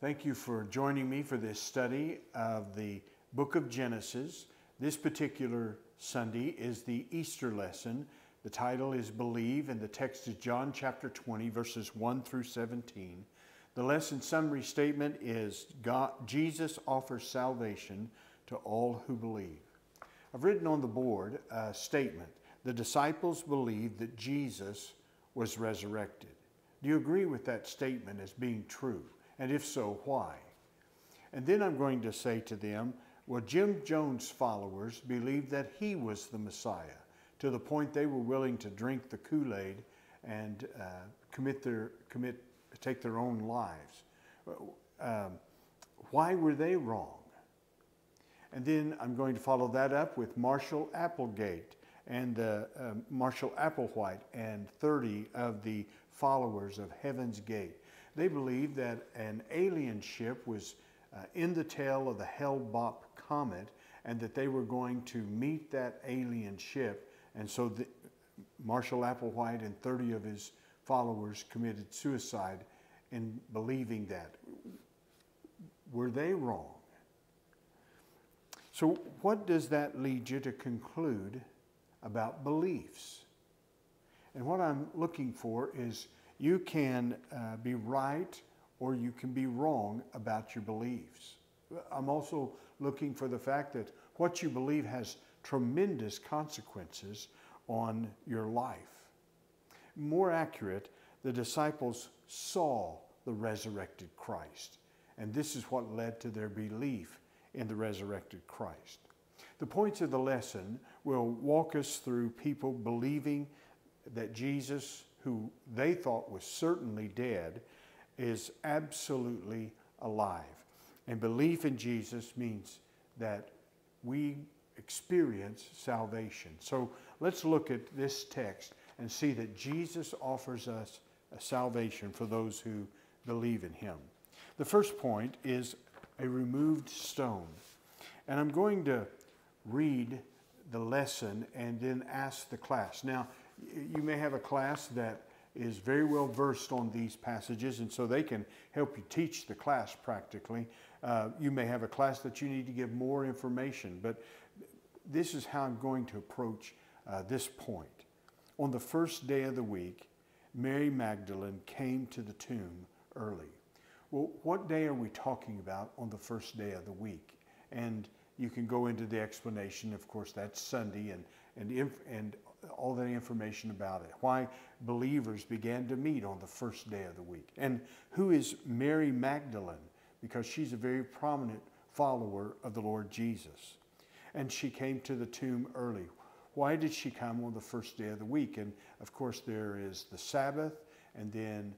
Thank you for joining me for this study of the book of Genesis. This particular Sunday is the Easter lesson. The title is Believe, and the text is John chapter 20, verses 1 through 17. The lesson summary statement is Jesus offers salvation to all who believe. I've written on the board a statement. The disciples believed that Jesus was resurrected. Do you agree with that statement as being true? And if so, why? And then I'm going to say to them, well, Jim Jones' followers believed that he was the Messiah, to the point they were willing to drink the Kool-Aid and take their own lives. Why were they wrong? And then I'm going to follow that up with Marshall Applegate and Marshall Applewhite and 30 of the followers of Heaven's Gate. They believed that an alien ship was in the tail of the Hale-Bopp comet and that they were going to meet that alien ship. And so Marshall Applewhite and 30 of his followers committed suicide in believing that. Were they wrong? So what does that lead you to conclude about beliefs? And what I'm looking for is you can be right or you can be wrong about your beliefs. I'm also looking for the fact that what you believe has tremendous consequences on your life. More accurate, the disciples saw the resurrected Christ, and this is what led to their belief in the resurrected Christ. The points of the lesson will walk us through people believing that Jesus, who they thought was certainly dead, is absolutely alive. And belief in Jesus means that we experience salvation. So let's look at this text and see that Jesus offers us a salvation for those who believe in him. The first point is a removed stone. And I'm going to read the lesson and then ask the class. Now, you may have a class that is very well versed on these passages, and so they can help you teach the class practically. You may have a class that you need to give more information, but this is how I'm going to approach this point. On the first day of the week, Mary Magdalene came to the tomb early. Well, what day are we talking about on the first day of the week? And you can go into the explanation. Of course, that's Sunday and all that information about it. Why believers began to meet on the first day of the week. And who is Mary Magdalene? Because she's a very prominent follower of the Lord Jesus. And she came to the tomb early. Why did she come on the first day of the week? And of course, there is the Sabbath, and then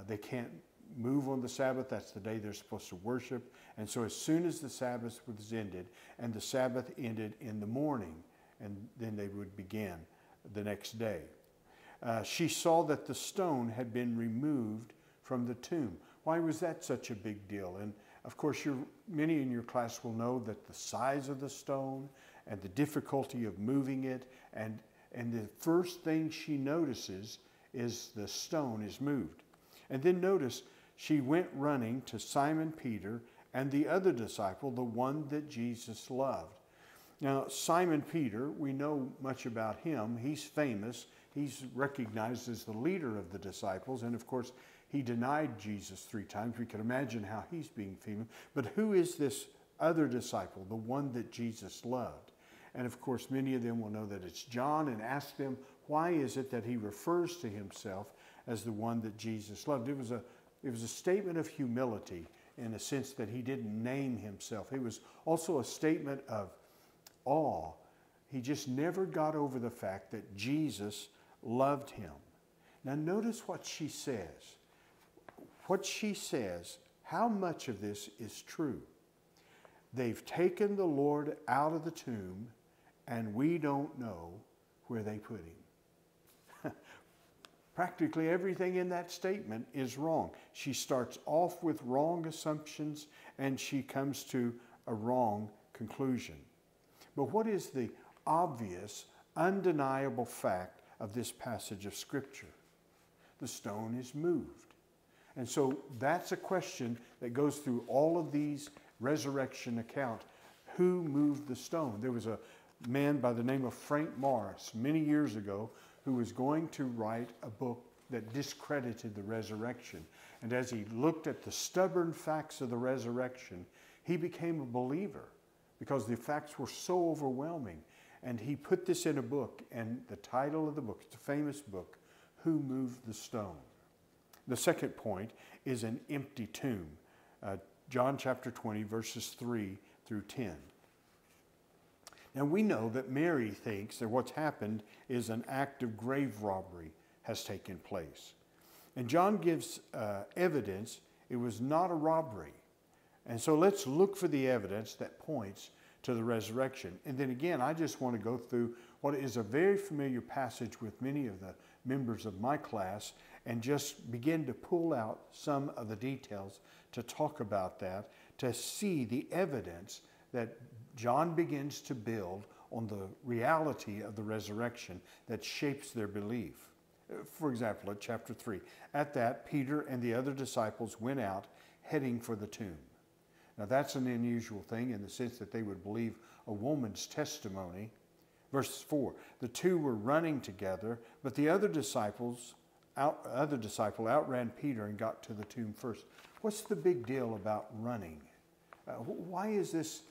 they can't move on the Sabbath. That's the day they're supposed to worship. And so as soon as the Sabbath was ended, and the Sabbath ended in the morning, and then they would begin the next day. She saw that the stone had been removed from the tomb. Why was that such a big deal? And of course, many in your class will know that the size of the stone and the difficulty of moving it, and the first thing she notices is the stone is moved. And then notice, she went running to Simon Peter and the other disciple, the one that Jesus loved. Now, Simon Peter, we know much about him. He's famous. He's recognized as the leader of the disciples. And of course, he denied Jesus 3 times. We can imagine how he's being feeling. But who is this other disciple, the one that Jesus loved? And of course, many of them will know that it's John, and ask them, why is it that he refers to himself as the one that Jesus loved? It was a statement of humility in a sense that he didn't name himself. It was also a statement of awe. He just never got over the fact that Jesus loved him. Now notice what she says. What she says, how much of this is true? They've taken the Lord out of the tomb, and we don't know where they put him. Practically everything in that statement is wrong. She starts off with wrong assumptions, and she comes to a wrong conclusion. But what is the obvious, undeniable fact of this passage of Scripture? The stone is moved. And so that's a question that goes through all of these resurrection accounts. Who moved the stone? There was a man by the name of Frank Morris many years ago who was going to write a book that discredited the resurrection. And as he looked at the stubborn facts of the resurrection, he became a believer because the facts were so overwhelming. And he put this in a book, and the title of the book, it's a famous book, Who Moved the Stone? The second point is an empty tomb. John chapter 20, verses 3 through 10. Now we know that Mary thinks that what's happened is an act of grave robbery has taken place. And John gives evidence it was not a robbery. And so let's look for the evidence that points to the resurrection. And then again, I just want to go through what is a very familiar passage with many of the members of my class and just begin to pull out some of the details to talk about that, to see the evidence that John begins to build on the reality of the resurrection that shapes their belief. For example, at chapter 3, at that, Peter and the other disciples went out heading for the tomb. Now that's an unusual thing in the sense that they would believe a woman's testimony. Verse 4, the two were running together, but the other disciple outran Peter and got to the tomb first. What's the big deal about running? Why is this,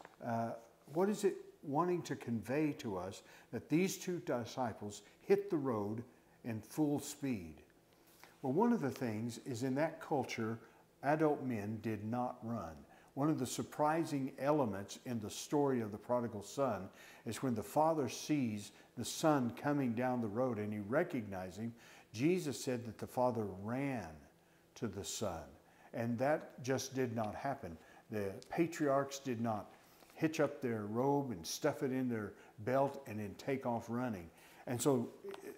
what is it wanting to convey to us that these two disciples hit the road in full speed? Well, one of the things is in that culture, adult men did not run. One of the surprising elements in the story of the prodigal son is when the father sees the son coming down the road and he recognizes him, Jesus said that the father ran to the son. And that just did not happen. The patriarchs did not hitch up their robe and stuff it in their belt and then take off running. And so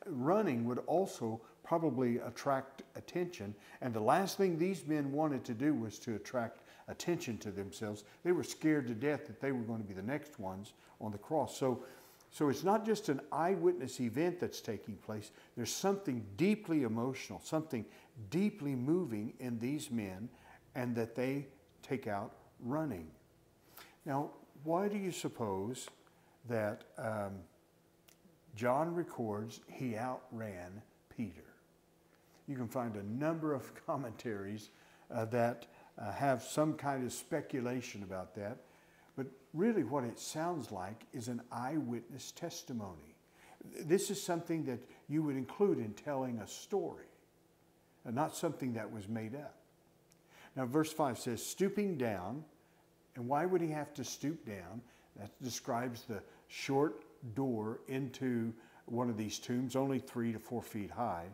running would also probably attract attention. And the last thing these men wanted to do was to attract attention to themselves. They were scared to death that they were going to be the next ones on the cross. So it's not just an eyewitness event that's taking place. There's something deeply emotional, something deeply moving in these men, and that they take out running. Now, why do you suppose that John records he outran Peter? You can find a number of commentaries that have some kind of speculation about that. But really what it sounds like is an eyewitness testimony. This is something that you would include in telling a story, and not something that was made up. Now verse 5 says, stooping down, and why would he have to stoop down? That describes the short door into one of these tombs, only 3 to 4 feet high.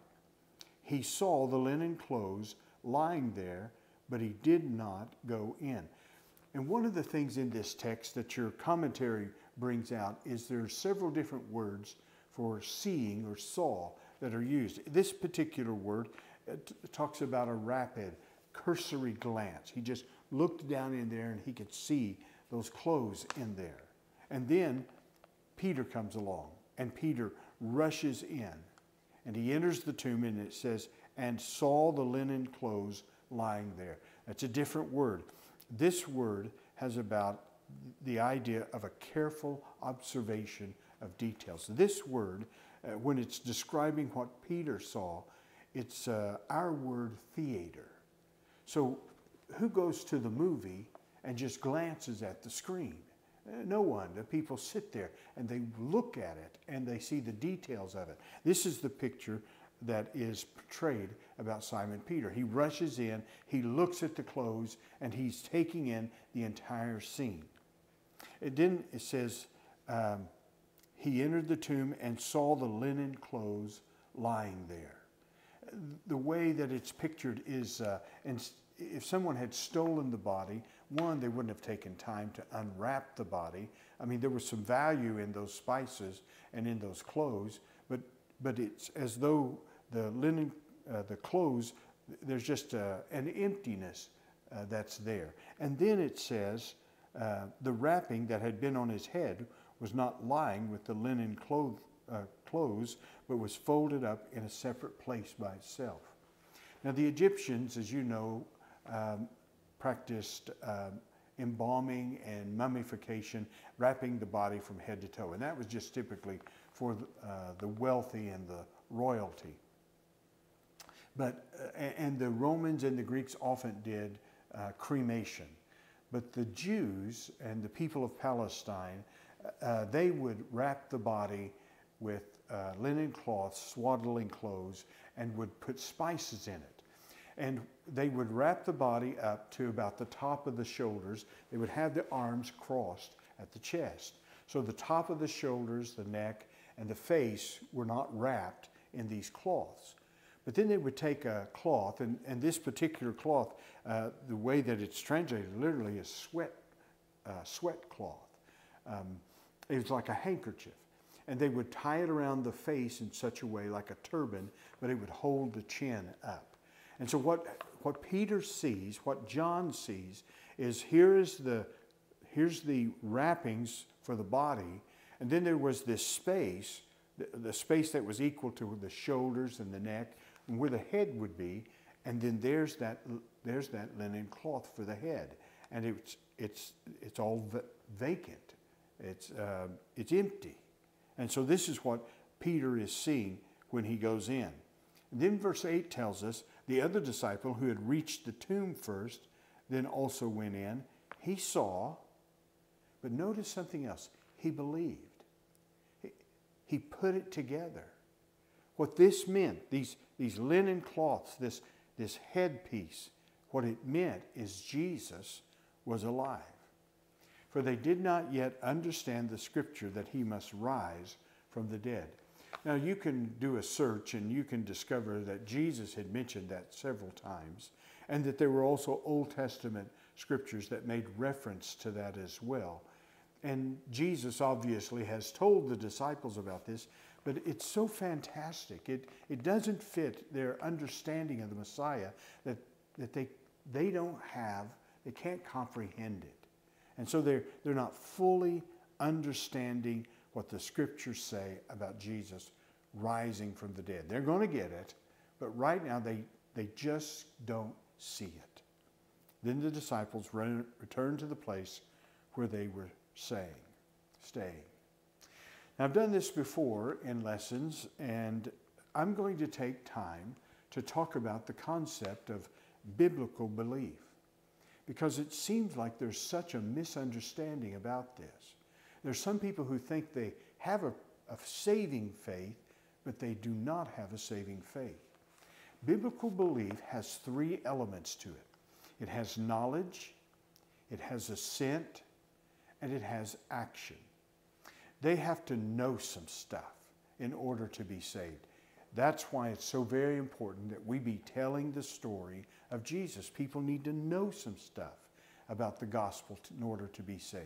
He saw the linen clothes lying there, but he did not go in. And one of the things in this text that your commentary brings out is there are several different words for seeing or saw that are used. This particular word talks about a rapid, cursory glance. He just looked down in there and he could see those clothes in there. And then Peter comes along, and Peter rushes in, and he enters the tomb, and it says, and saw the linen clothes lying there. That's a different word. This word has about the idea of a careful observation of details. This word, when it's describing what Peter saw, it's our word theater. So who goes to the movie and just glances at the screen? No one. The people sit there and they look at it and they see the details of it. This is the picture that is portrayed about Simon Peter. He rushes in, he looks at the clothes, and he's taking in the entire scene. Then it says, he entered the tomb and saw the linen clothes lying there. The way that it's pictured is, if someone had stolen the body, one, they wouldn't have taken time to unwrap the body. I mean, there was some value in those spices and in those clothes, but it's as though the linen, the clothes, there's just an emptiness that's there. And then it says the wrapping that had been on his head was not lying with the linen clothes, but was folded up in a separate place by itself. Now the Egyptians, as you know, practiced embalming and mummification, wrapping the body from head to toe. And that was just typically for the wealthy and the royalty. But, and the Romans and the Greeks often did cremation. But the Jews and the people of Palestine, they would wrap the body with linen cloths, swaddling clothes, and would put spices in it. And they would wrap the body up to about the top of the shoulders. They would have the arms crossed at the chest. So the top of the shoulders, the neck, and the face were not wrapped in these cloths. But then they would take a cloth, and this particular cloth, the way that it's translated literally is sweat cloth. It was like a handkerchief. And they would tie it around the face in such a way, like a turban, but it would hold the chin up. And so what Peter sees, what John sees, is here's the wrappings for the body, and then there was this space, the space that was equal to the shoulders and the neck, and where the head would be, and then there's that linen cloth for the head, and it's all vacant, it's empty. And so this is what Peter is seeing when he goes in. And then verse 8 tells us the other disciple who had reached the tomb first, then also went in. He saw, but notice something else. He believed. He put it together. What this meant, these linen cloths, this headpiece, what it meant is Jesus was alive. For they did not yet understand the scripture that he must rise from the dead. Now you can do a search and you can discover that Jesus had mentioned that several times, and that there were also Old Testament scriptures that made reference to that as well. And Jesus obviously has told the disciples about this, but it's so fantastic. It doesn't fit their understanding of the Messiah that they don't have, they can't comprehend it. And so they're not fully understanding what the scriptures say about Jesus rising from the dead. They're going to get it, but right now they just don't see it. Then the disciples returned to the place where they were staying. Now, I've done this before in lessons, and I'm going to take time to talk about the concept of biblical belief, because it seems like there's such a misunderstanding about this. There's some people who think they have a saving faith, but they do not have a saving faith. Biblical belief has three elements to it. It has knowledge, it has assent, and it has action. They have to know some stuff in order to be saved. That's why it's so very important that we be telling the story of Jesus. People need to know some stuff about the gospel in order to be saved.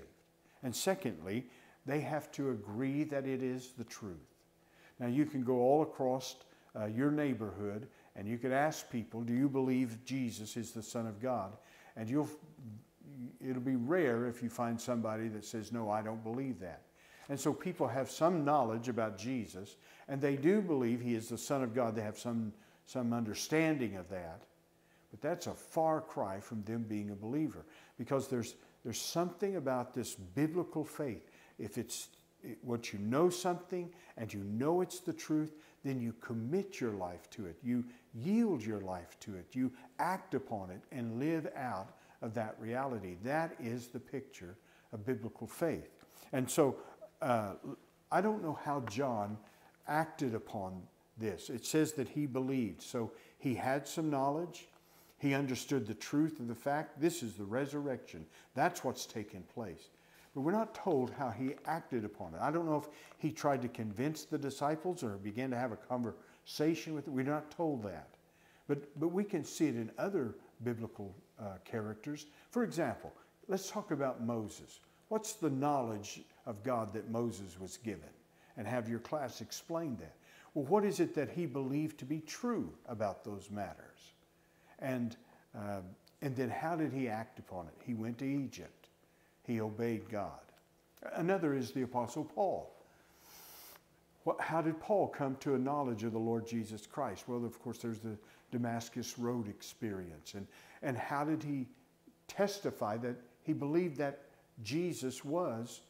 And secondly, they have to agree that it is the truth. Now you can go all across your neighborhood and you could ask people, do you believe Jesus is the Son of God? And it'll be rare if you find somebody that says, no, I don't believe that. And so people have some knowledge about Jesus, and they do believe he is the Son of God. They have some understanding of that. But that's a far cry from them being a believer, because there's something about this biblical faith. If once you know something and you know it's the truth, then you commit your life to it. You yield your life to it. You act upon it and live out of that reality. That is the picture of biblical faith. And so I don't know how John acted upon this. It says that he believed. So he had some knowledge. He understood the truth of the fact. This is the resurrection. That's what's taken place. But we're not told how he acted upon it. I don't know if he tried to convince the disciples or began to have a conversation with them. We're not told that. But we can see it in other biblical characters. For example, let's talk about Moses. What's the knowledge of God that Moses was given? And have your class explain that. Well, what is it that he believed to be true about those matters? And then how did he act upon it? He went to Egypt. He obeyed God. Another is the Apostle Paul. How did Paul come to a knowledge of the Lord Jesus Christ? Well, of course, there's the Damascus Road experience. And how did he testify that he believed that Jesus was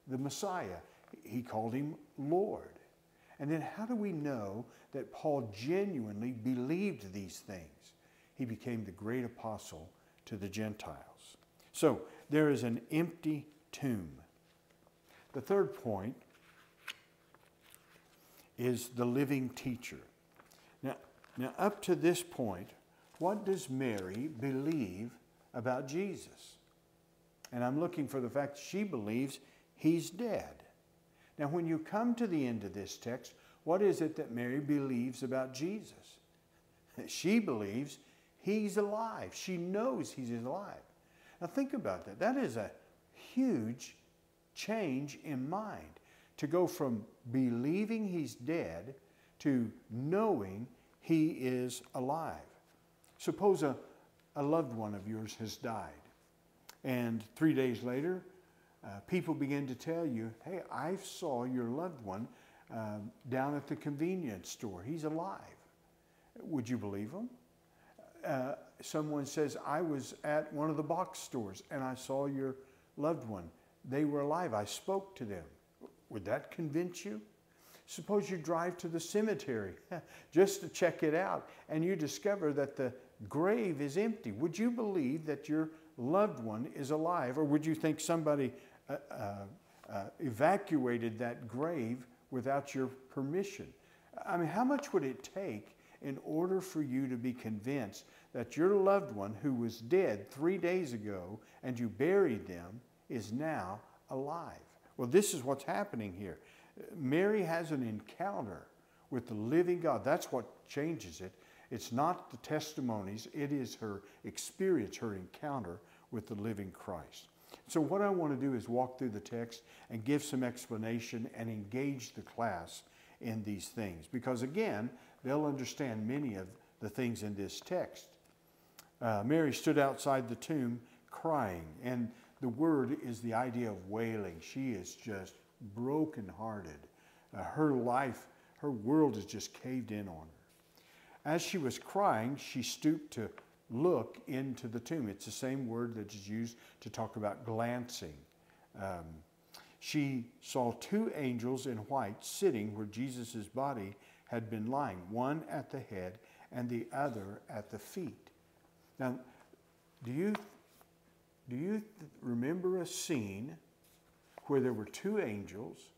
the Messiah? He called him Lord. And then how do we know that Paul genuinely believed these things? He became the great apostle to the Gentiles. So there is an empty tomb. The third point is the living teacher. Now up to this point, what does Mary believe about Jesus? And I'm looking for the fact she believes he's dead. Now when you come to the end of this text, what is it that Mary believes about Jesus? She believes he's alive. She knows he's alive. Now think about that. That is a huge change in mind. To go from believing he's dead to knowing he is alive. Suppose a loved one of yours has died, and 3 days later, people begin to tell you, hey, I saw your loved one down at the convenience store. He's alive. Would you believe them? Someone says, I was at one of the box stores and I saw your loved one. They were alive. I spoke to them. Would that convince you? Suppose you drive to the cemetery just to check it out and you discover that the grave is empty. Would you believe that your loved one is alive, or would you think somebody evacuated that grave without your permission? I mean, how much would it take in order for you to be convinced that your loved one who was dead 3 days ago and you buried them is now alive? Well, this is what's happening here. Mary has an encounter with the living God. That's what changes it. It's not the testimonies. It is her experience, her encounter with the living Christ. So what I want to do is walk through the text and give some explanation and engage the class in these things. Because again, they'll understand many of the things in this text. Mary stood outside the tomb crying, and the word is the idea of wailing. She is just brokenhearted. Her life, her world is just caved in on her. As she was crying, she stooped to look into the tomb. It's the same word that is used to talk about glancing. She saw two angels in white sitting where Jesus' body had been lying, one at the head and the other at the feet. Now, do you remember a scene where there were two angels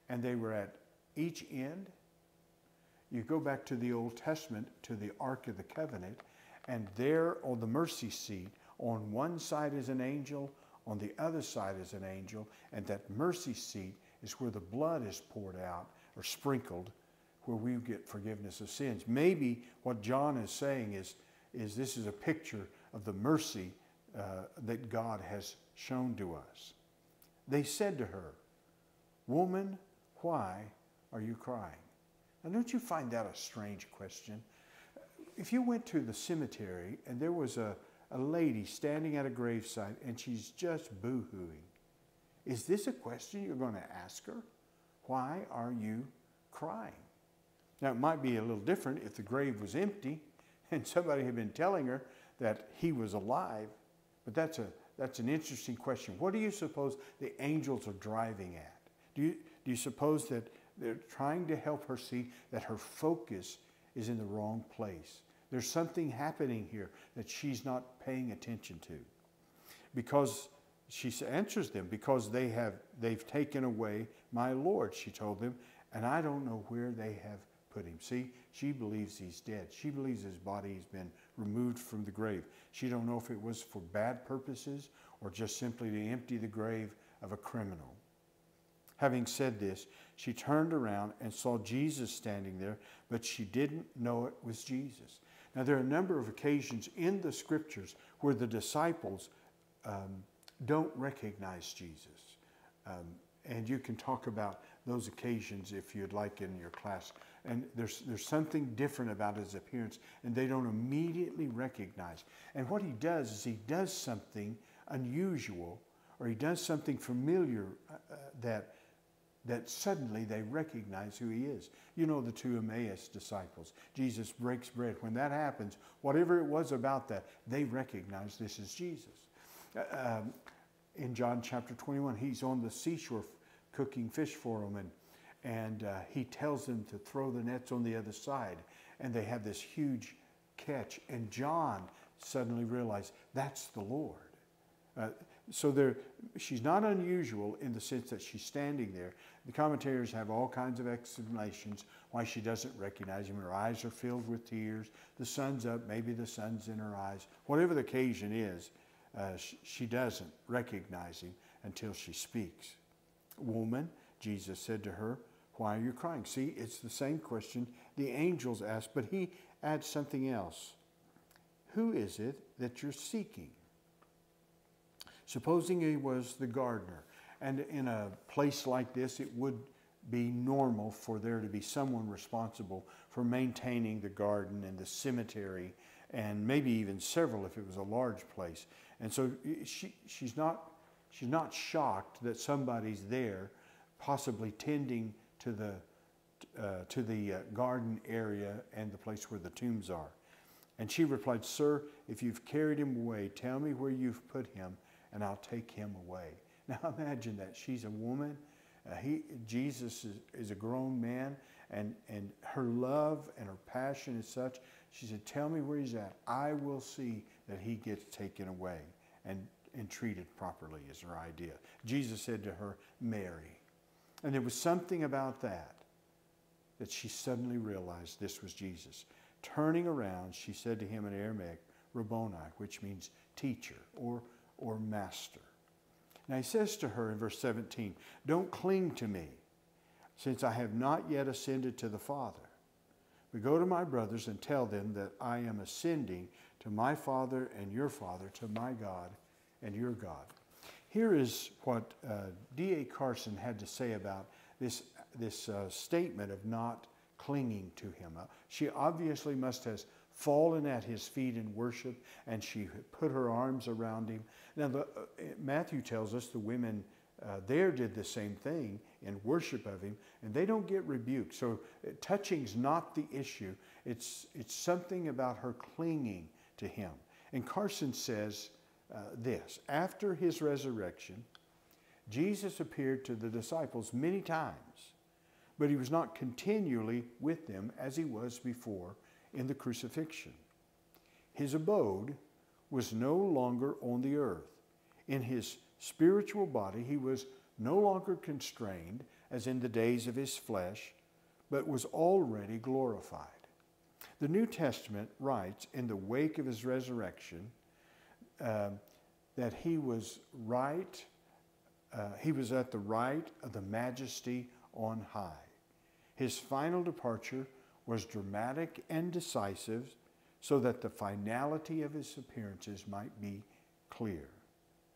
and they were at each end? You go back to the Old Testament, to the Ark of the Covenant, and there on the mercy seat, on one side is an angel, on the other side is an angel, and that mercy seat is where the blood is poured out or sprinkled, where we get forgiveness of sins. Maybe what John is saying is this is a picture of the mercy that God has shown to us. They said to her, "Woman, why are you crying?" Now, don't you find that a strange question? If you went to the cemetery and there was a lady standing at a gravesite and she's just boo-hooing, is this a question you're going to ask her? Why are you crying? Now, it might be a little different if the grave was empty and somebody had been telling her that he was alive, but that's an interesting question. What do you suppose the angels are driving at? Do you suppose that they're trying to help her see that her focus is in the wrong place? There's something happening here that she's not paying attention to. Because she answers them, because they've taken away my Lord, she told them, and I don't know where they have put him. See, she believes he's dead. She believes his body has been removed from the grave. She don't know if it was for bad purposes or just simply to empty the grave of a criminal. Having said this, she turned around and saw Jesus standing there, but she didn't know it was Jesus. Now, there are a number of occasions in the scriptures where the disciples don't recognize Jesus. And you can talk about those occasions if you'd like in your class. And there's something different about his appearance, and they don't immediately recognize. And what he does is he does something unusual, or he does something familiar that that suddenly they recognize who he is. You know the two Emmaus disciples. Jesus breaks bread. When that happens, whatever it was about that, they recognize this is Jesus. In John chapter 21, he's on the seashore cooking fish for them, and he tells them to throw the nets on the other side, and they have this huge catch, and John suddenly realized that's the Lord. So she's not unusual in the sense that she's standing there. The commentators have all kinds of explanations why she doesn't recognize him. Her eyes are filled with tears. The sun's up. Maybe the sun's in her eyes. Whatever the occasion is, she doesn't recognize him until she speaks. Woman, Jesus said to her, why are you crying? See, it's the same question the angels asked, but he adds something else. Who is it that you're seeking? Supposing he was the gardener, and in a place like this, it would be normal for there to be someone responsible for maintaining the garden and the cemetery, and maybe even several if it was a large place. And so she's not shocked that somebody's there, possibly tending to the garden area and the place where the tombs are. And she replied, Sir, if you've carried him away, tell me where you've put him, and I'll take him away. Now imagine that. She's a woman. Jesus is a grown man, and her love and her passion is such. She said, tell me where he's at. I will see that he gets taken away and treated properly is her idea. Jesus said to her, Mary. And there was something about that she suddenly realized this was Jesus. Turning around, she said to him in Aramaic, Rabboni, which means teacher or master. Now he says to her in verse 17, don't cling to me, since I have not yet ascended to the Father. But go to my brothers and tell them that I am ascending to my Father and your Father, to my God and your God. Here is what D.A. Carson had to say about this statement of not clinging to him. She obviously must have fallen at his feet in worship, and she put her arms around him. Now, Matthew tells us the women there did the same thing in worship of him, and they don't get rebuked. So touching's not the issue. It's something about her clinging to him. And Carson says this, after his resurrection, Jesus appeared to the disciples many times, but he was not continually with them as he was before in the crucifixion. His abode was no longer on the earth. In his spiritual body, he was no longer constrained as in the days of his flesh, but was already glorified. The New Testament writes in the wake of his resurrection that he was at the right of the majesty on high. His final departure was dramatic and decisive so that the finality of his appearances might be clear.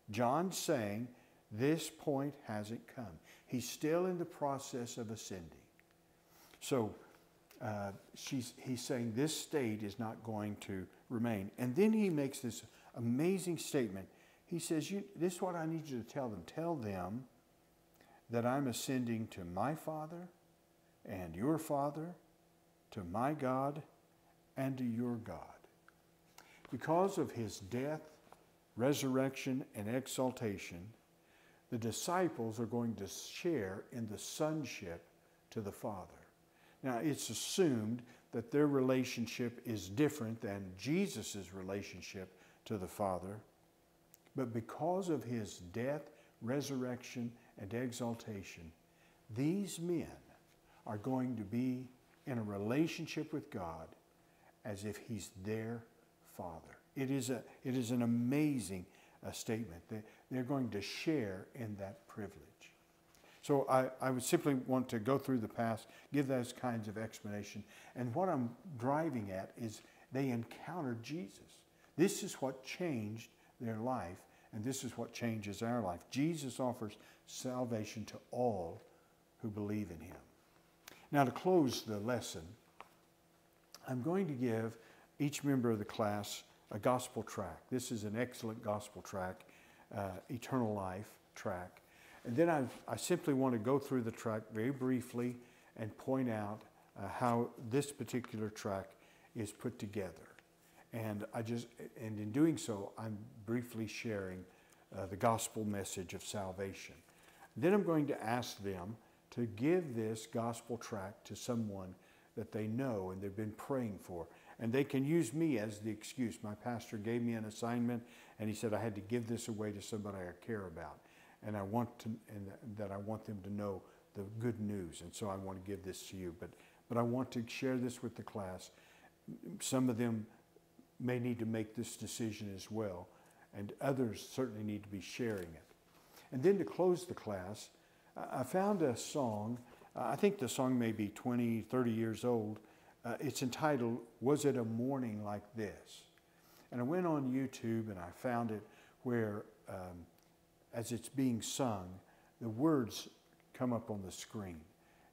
John's saying this point hasn't come. He's still in the process of ascending. So he's saying this state is not going to remain. And then he makes this amazing statement. He says, this is what I need you to tell them. Tell them that I'm ascending to my Father and your Father, to my God and to your God. Because of his death, resurrection, and exaltation, the disciples are going to share in the sonship to the Father. Now, it's assumed that their relationship is different than Jesus' relationship to the Father, but because of his death, resurrection, and exaltation, these men are going to be in a relationship with God as if he's their Father. It is an amazing statement. They're going to share in that privilege. So I would simply want to go through the past, give those kinds of explanation. And what I'm driving at is they encountered Jesus. This is what changed their life, and this is what changes our life. Jesus offers salvation to all who believe in him. Now, to close the lesson, I'm going to give each member of the class a gospel tract. This is an excellent gospel tract, eternal life tract. And then I simply want to go through the track very briefly and point out how this particular track is put together. And in doing so, I'm briefly sharing the gospel message of salvation. Then I'm going to ask them to give this gospel tract to someone that they know and they've been praying for. And they can use me as the excuse. My pastor gave me an assignment and he said I had to give this away to somebody I care about. And I want them to know the good news. And so I want to give this to you. But I want to share this with the class. Some of them may need to make this decision as well. And others certainly need to be sharing it. And then to close the class, I found a song. I think the song may be 20, 30 years old. It's entitled, "Was It a Morning Like This?" And I went on YouTube and I found it where, as it's being sung, the words come up on the screen.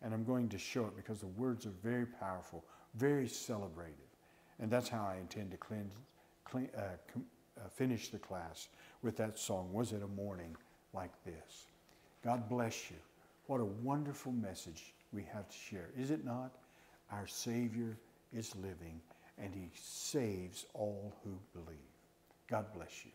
And I'm going to show it because the words are very powerful, very celebrative. And that's how I intend to finish the class with that song, "Was It a Morning Like This?" God bless you. What a wonderful message we have to share, is it not? Our Savior is living and he saves all who believe. God bless you.